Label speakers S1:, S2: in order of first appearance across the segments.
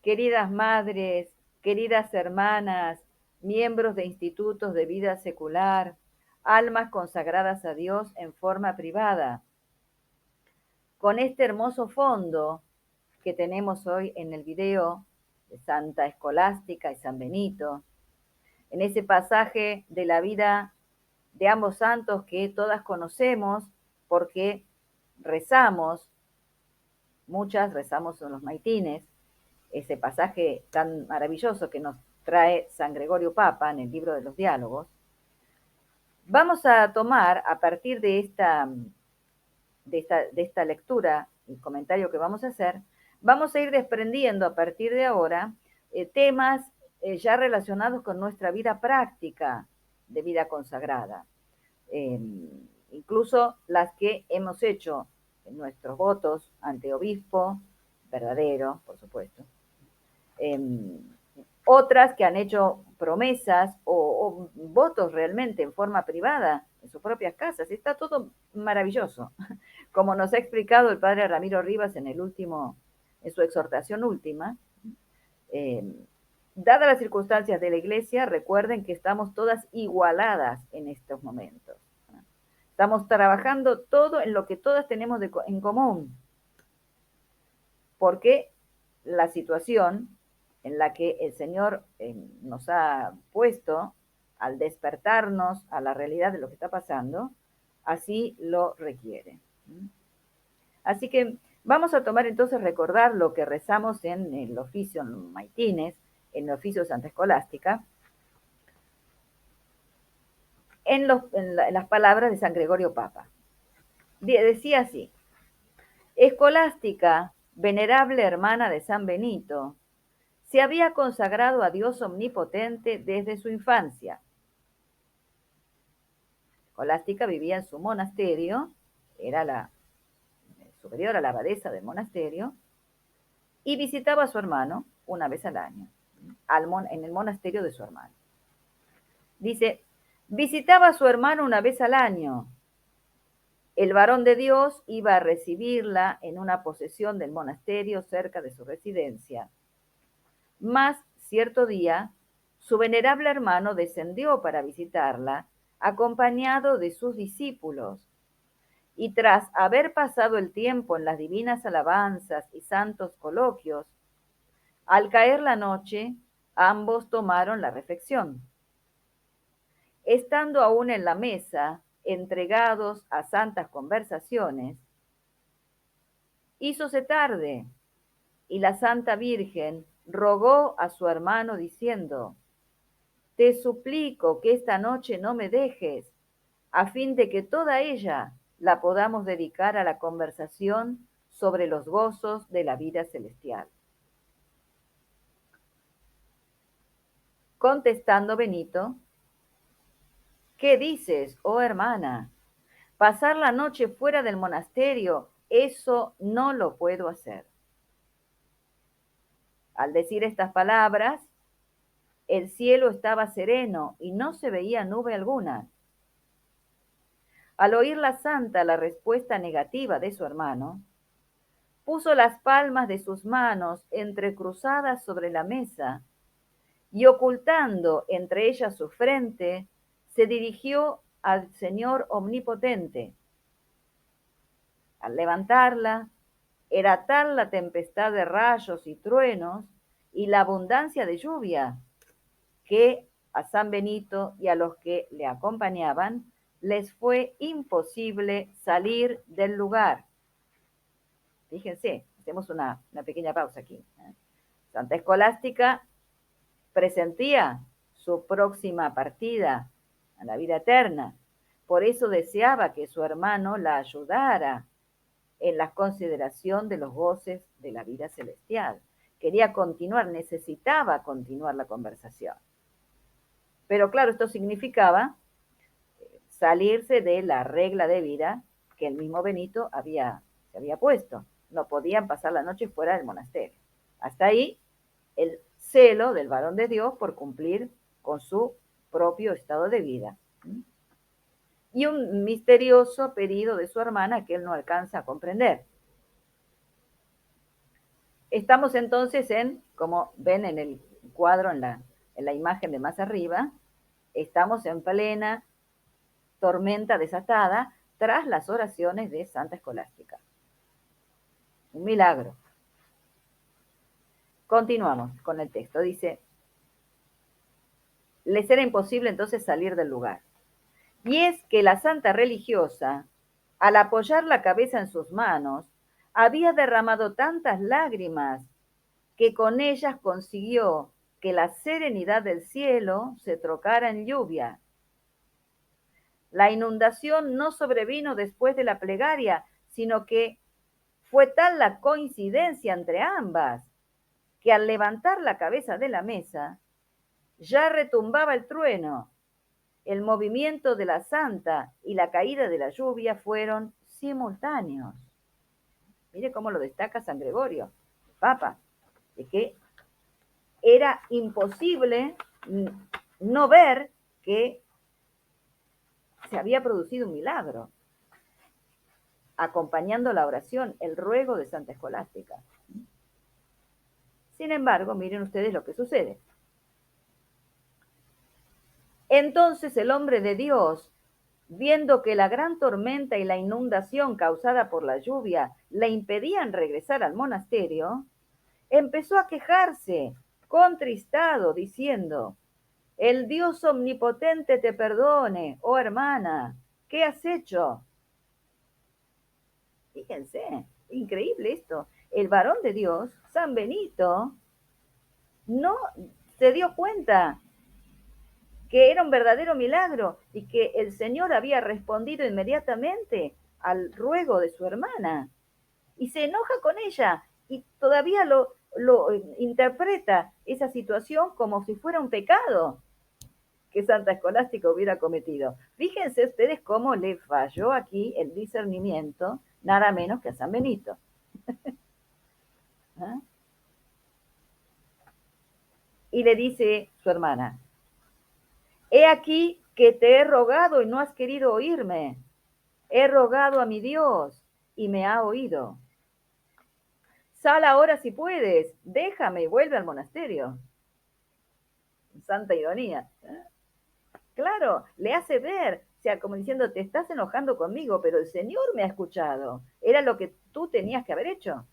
S1: queridas madres, queridas hermanas, miembros de institutos de vida secular, almas consagradas a Dios en forma privada. Con este hermoso fondo que tenemos hoy en el video de Santa Escolástica y San Benito, en ese pasaje de la vida de ambos santos que todas conocemos porque rezamos, muchas rezamos en los maitines, ese pasaje tan maravilloso que nos trae San Gregorio Papa en el libro de los diálogos. Vamos a tomar a partir de esta lectura y comentario que vamos a hacer, vamos a ir desprendiendo a partir de ahora temas ya relacionados con nuestra vida práctica de vida consagrada. Incluso las que hemos hecho en nuestros votos ante obispo, verdadero, por supuesto. Otras que han hecho promesas o votos realmente en forma privada en sus propias casas. Está todo maravilloso. Como nos ha explicado el padre Ramiro Rivas en su exhortación última, dadas las circunstancias de la iglesia, recuerden que estamos todas igualadas en estos momentos. Estamos trabajando todo en lo que todas tenemos en común, porque la situación en la que el Señor nos ha puesto al despertarnos a la realidad de lo que está pasando, así lo requiere. Así que vamos a tomar entonces recordar lo que rezamos en el oficio en Maitines, en el oficio de Santa Escolástica, en las palabras de San Gregorio Papa. Decía así: Escolástica, venerable hermana de San Benito, se había consagrado a Dios omnipotente desde su infancia. Escolástica vivía en su monasterio, era la superiora, la abadesa del monasterio, y visitaba a su hermano una vez al año, en el monasterio de su hermano. Dice, visitaba a su hermano una vez al año. El varón de Dios iba a recibirla en una posesión del monasterio cerca de su residencia. Mas, cierto día, su venerable hermano descendió para visitarla, acompañado de sus discípulos, y tras haber pasado el tiempo en las divinas alabanzas y santos coloquios, al caer la noche, ambos tomaron la refección. Estando aún en la mesa, entregados a santas conversaciones, hízose tarde, y la Santa Virgen rogó a su hermano diciendo, te suplico que esta noche no me dejes, a fin de que toda ella la podamos dedicar a la conversación sobre los gozos de la vida celestial. Contestando Benito, ¿qué dices, oh hermana? Pasar la noche fuera del monasterio, eso no lo puedo hacer. Al decir estas palabras, el cielo estaba sereno y no se veía nube alguna. Al oír la santa la respuesta negativa de su hermano, puso las palmas de sus manos entrecruzadas sobre la mesa y ocultando entre ellas su frente, se dirigió al Señor omnipotente. Al levantarla, era tal la tempestad de rayos y truenos y la abundancia de lluvia que a San Benito y a los que le acompañaban les fue imposible salir del lugar. Fíjense, hacemos una pequeña pausa aquí. Santa Escolástica presentía su próxima partida a la vida eterna. Por eso deseaba que su hermano la ayudara en la consideración de los goces de la vida celestial. Quería continuar, necesitaba continuar la conversación. Pero claro, esto significaba salirse de la regla de vida que el mismo Benito se había puesto. No podían pasar la noche fuera del monasterio. Hasta ahí el celo del varón de Dios por cumplir con su propio estado de vida. Y un misterioso pedido de su hermana que él no alcanza a comprender. Estamos entonces en, como ven en el cuadro, en la imagen de más arriba, estamos en plena tormenta desatada tras las oraciones de Santa Escolástica. Un milagro. Continuamos con el texto. Dice, les era imposible entonces salir del lugar. Y es que la santa religiosa, al apoyar la cabeza en sus manos, había derramado tantas lágrimas que con ellas consiguió que la serenidad del cielo se trocara en lluvia. La inundación no sobrevino después de la plegaria, sino que fue tal la coincidencia entre ambas, que al levantar la cabeza de la mesa, ya retumbaba el trueno. El movimiento de la santa y la caída de la lluvia fueron simultáneos. Mire cómo lo destaca San Gregorio, el Papa, de que era imposible no ver que se había producido un milagro, acompañando la oración, el ruego de Santa Escolástica. Sin embargo, miren ustedes lo que sucede. Entonces el hombre de Dios, viendo que la gran tormenta y la inundación causada por la lluvia le impedían regresar al monasterio, empezó a quejarse, contristado, diciendo, el Dios omnipotente te perdone, oh hermana, ¿qué has hecho? Fíjense, increíble esto. El varón de Dios, San Benito, no se dio cuenta que era un verdadero milagro y que el Señor había respondido inmediatamente al ruego de su hermana. Y se enoja con ella y todavía lo interpreta esa situación como si fuera un pecado que Santa Escolástica hubiera cometido. Fíjense ustedes cómo le falló aquí el discernimiento, nada menos que a San Benito. ¿Ah? Y le dice su hermana, he aquí que te he rogado y no has querido oírme. He rogado a mi Dios y me ha oído. Sal ahora si puedes, déjame y vuelve al monasterio. Santa ironía. Claro, le hace ver, o sea, como diciendo, te estás enojando conmigo, pero el Señor me ha escuchado. Era lo que tú tenías que haber hecho.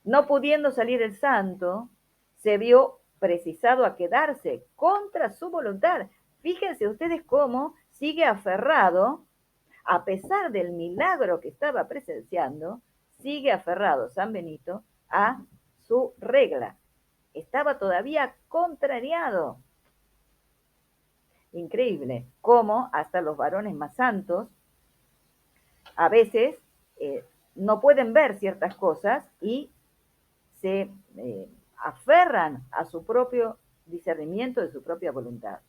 S1: No pudiendo salir el santo, se vio precisado a quedarse contra su voluntad. Fíjense ustedes cómo sigue aferrado, a pesar del milagro que estaba presenciando, sigue aferrado San Benito a su regla. Estaba todavía contrariado. Increíble cómo hasta los varones más santos a veces no pueden ver ciertas cosas y se aferran a su propio discernimiento de su propia voluntad.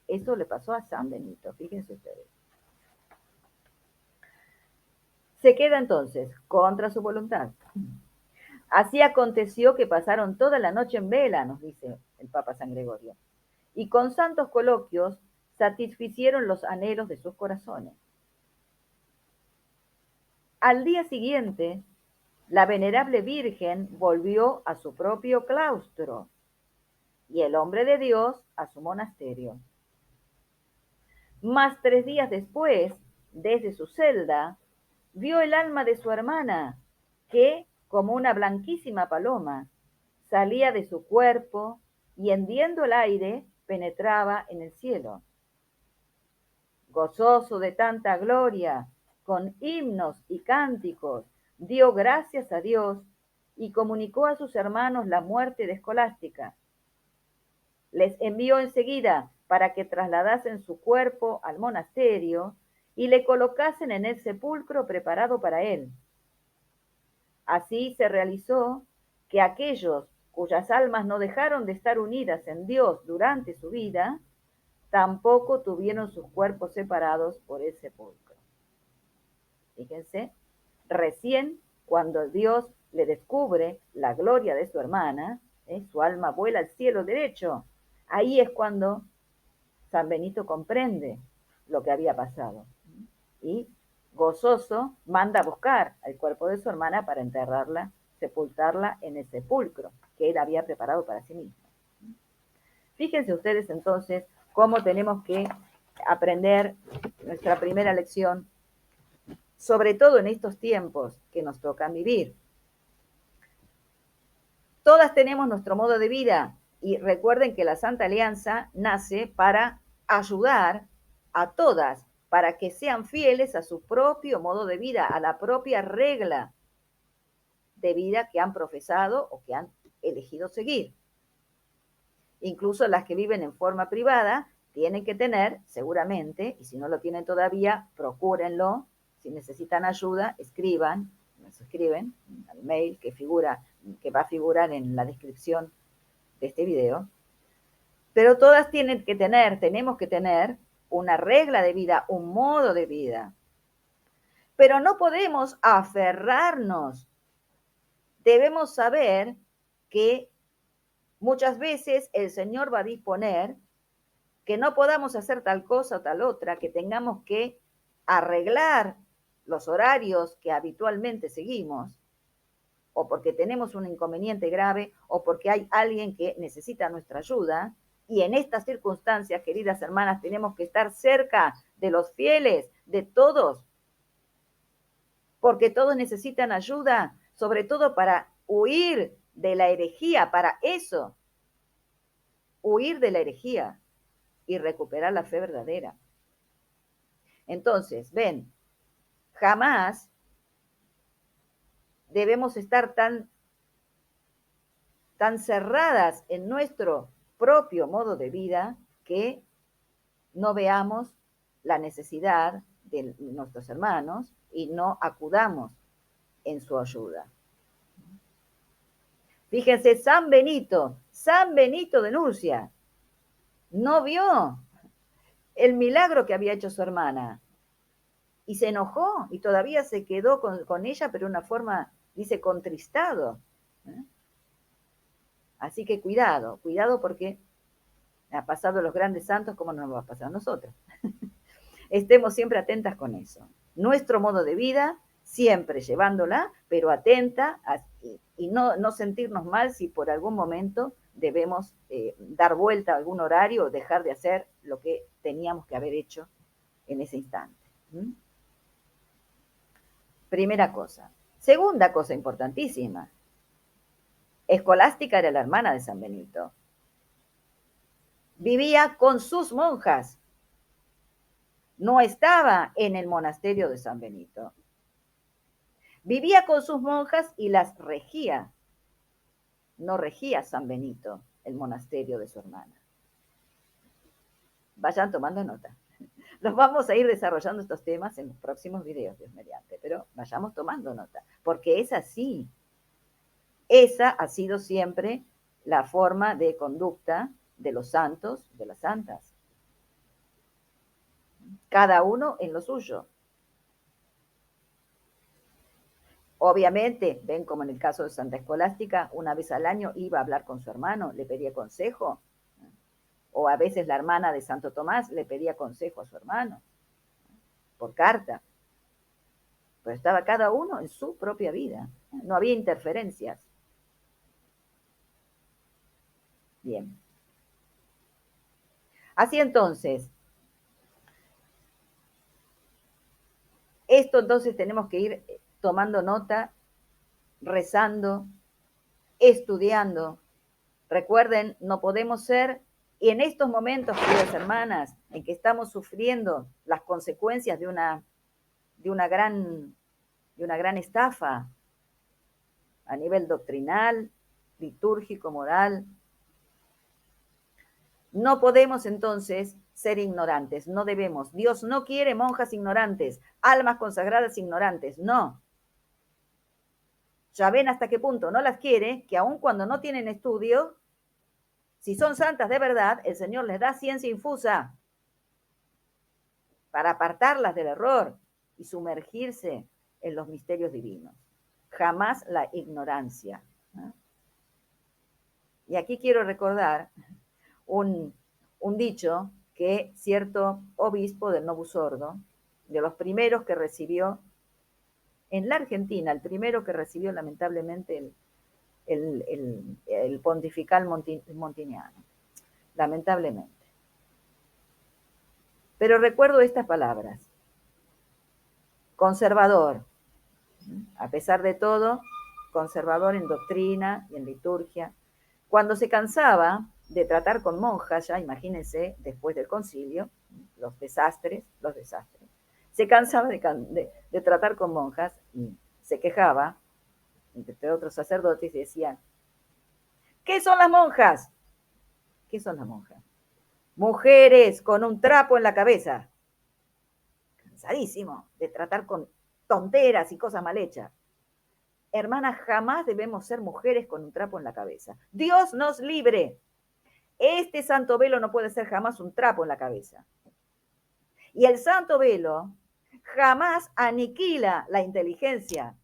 S1: Eso le pasó a San Benito, fíjense ustedes. Se queda entonces contra su voluntad. Así aconteció que pasaron toda la noche en vela, nos dice el Papa San Gregorio, y con santos coloquios satisficieron los anhelos de sus corazones. Al día siguiente, la venerable Virgen volvió a su propio claustro y el hombre de Dios a su monasterio. Mas 3 días después, desde su celda, vio el alma de su hermana, que, como una blanquísima paloma, salía de su cuerpo y hendiendo el aire penetraba en el cielo. Gozoso de tanta gloria, con himnos y cánticos, dio gracias a Dios y comunicó a sus hermanos la muerte de Escolástica. Les envió enseguida para que trasladasen su cuerpo al monasterio y le colocasen en el sepulcro preparado para él. Así se realizó que aquellos cuyas almas no dejaron de estar unidas en Dios durante su vida, tampoco tuvieron sus cuerpos separados por el sepulcro. Fíjense, recién cuando Dios le descubre la gloria de su hermana, su alma vuela al cielo derecho, ahí es cuando San Benito comprende lo que había pasado y gozoso, manda a buscar el cuerpo de su hermana para enterrarla, sepultarla en el sepulcro que él había preparado para sí mismo. Fíjense ustedes entonces cómo tenemos que aprender nuestra primera lección, sobre todo en estos tiempos que nos tocan vivir. Todas tenemos nuestro modo de vida y recuerden que la Santa Alianza nace para ayudar a todas, para que sean fieles a su propio modo de vida, a la propia regla de vida que han profesado o que han elegido seguir. Incluso las que viven en forma privada tienen que tener, seguramente, y si no lo tienen todavía, procúrenlo. Si necesitan ayuda, nos escriben al mail que va a figurar en la descripción de este video. Pero todas tenemos que tener una regla de vida, un modo de vida. Pero no podemos aferrarnos. Debemos saber que muchas veces el Señor va a disponer que no podamos hacer tal cosa o tal otra, que tengamos que arreglar los horarios que habitualmente seguimos, o porque tenemos un inconveniente grave, o porque hay alguien que necesita nuestra ayuda. Y en estas circunstancias, queridas hermanas, tenemos que estar cerca de los fieles, de todos, porque todos necesitan ayuda, sobre todo para huir de la herejía, para eso, huir de la herejía y recuperar la fe verdadera. Entonces, ven, jamás debemos estar tan cerradas en nuestro propio modo de vida que no veamos la necesidad de nuestros hermanos y no acudamos en su ayuda. Fíjense, San Benito de Nurcia, no vio el milagro que había hecho su hermana y se enojó y todavía se quedó con ella, pero de una forma, dice, contristado. Así que cuidado porque ha pasado a los grandes santos, como nos va a pasar a nosotros. Estemos siempre atentas con eso. Nuestro modo de vida, siempre llevándola, pero atenta y no sentirnos mal si por algún momento debemos dar vuelta a algún horario o dejar de hacer lo que teníamos que haber hecho en ese instante. Primera cosa. Segunda cosa importantísima. Escolástica era la hermana de San Benito. Vivía con sus monjas. No estaba en el monasterio de San Benito. Vivía con sus monjas y las regía. No regía San Benito, el monasterio de su hermana. Vayan tomando nota. Los vamos a ir desarrollando estos temas en los próximos videos, Dios mediante, pero vayamos tomando nota, porque es así. Esa ha sido siempre la forma de conducta de los santos, de las santas. Cada uno en lo suyo. Obviamente, ven como en el caso de Santa Escolástica, una vez al año iba a hablar con su hermano, le pedía consejo. O a veces la hermana de Santo Tomás le pedía consejo a su hermano, por carta. Pero estaba cada uno en su propia vida. No había interferencias. Bien. Así entonces, esto entonces tenemos que ir tomando nota, rezando, estudiando. Recuerden, no podemos ser, y en estos momentos, queridas hermanas, en que estamos sufriendo las consecuencias de una gran estafa a nivel doctrinal, litúrgico, moral, no podemos entonces ser ignorantes, no debemos. Dios no quiere monjas ignorantes, almas consagradas ignorantes, no. Ya ven hasta qué punto no las quiere, que aun cuando no tienen estudio, si son santas de verdad, el Señor les da ciencia infusa para apartarlas del error y sumergirse en los misterios divinos. Jamás la ignorancia. Y aquí quiero recordar un dicho que cierto obispo del Novus Ordo de los primeros que recibió, en la Argentina, el primero que recibió lamentablemente el pontifical montiniano, lamentablemente. Pero recuerdo estas palabras: conservador, a pesar de todo, conservador en doctrina y en liturgia. Cuando se cansaba de tratar con monjas, ya imagínense, después del concilio, los desastres, se cansaba de tratar con monjas y se quejaba, entre otros sacerdotes, y decían: ¿qué son las monjas? ¿Qué son las monjas? Mujeres con un trapo en la cabeza. Cansadísimo de tratar con tonteras y cosas mal hechas. Hermanas, jamás debemos ser mujeres con un trapo en la cabeza. Dios nos libre. Este santo velo no puede ser jamás un trapo en la cabeza. Y el santo velo jamás aniquila la inteligencia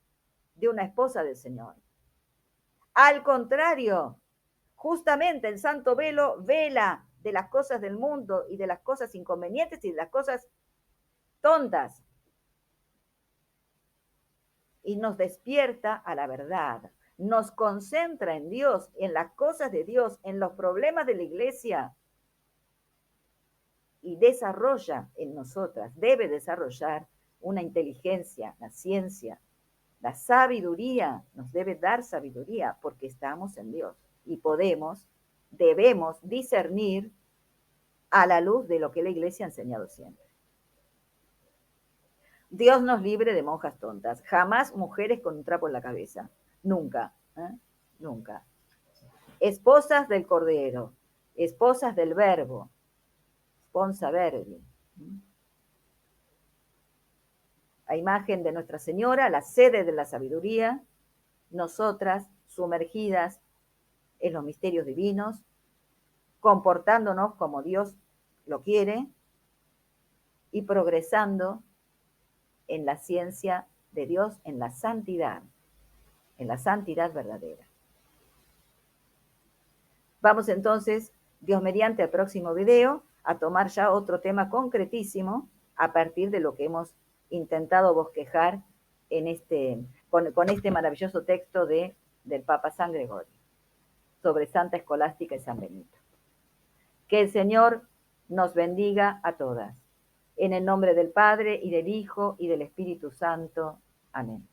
S1: de una esposa del Señor. Al contrario, justamente el santo velo vela de las cosas del mundo y de las cosas inconvenientes y de las cosas tontas. Y nos despierta a la verdad, nos concentra en Dios, en las cosas de Dios, en los problemas de la iglesia, y desarrolla en nosotras, debe desarrollar una inteligencia, la ciencia, la sabiduría, nos debe dar sabiduría porque estamos en Dios y debemos discernir a la luz de lo que la iglesia ha enseñado siempre. Dios nos libre de monjas tontas, jamás mujeres con un trapo en la cabeza, nunca, nunca. Esposas del Cordero, esposas del Verbo, sponsa verbi. A imagen de Nuestra Señora, la sede de la sabiduría, nosotras sumergidas en los misterios divinos, comportándonos como Dios lo quiere y progresando en la ciencia de Dios, en la santidad verdadera. Vamos entonces, Dios mediante, al próximo video, a tomar ya otro tema concretísimo a partir de lo que hemos intentado bosquejar con este maravilloso texto del Papa San Gregorio sobre Santa Escolástica y San Benito. Que el Señor nos bendiga a todas. En el nombre del Padre, y del Hijo, y del Espíritu Santo. Amén.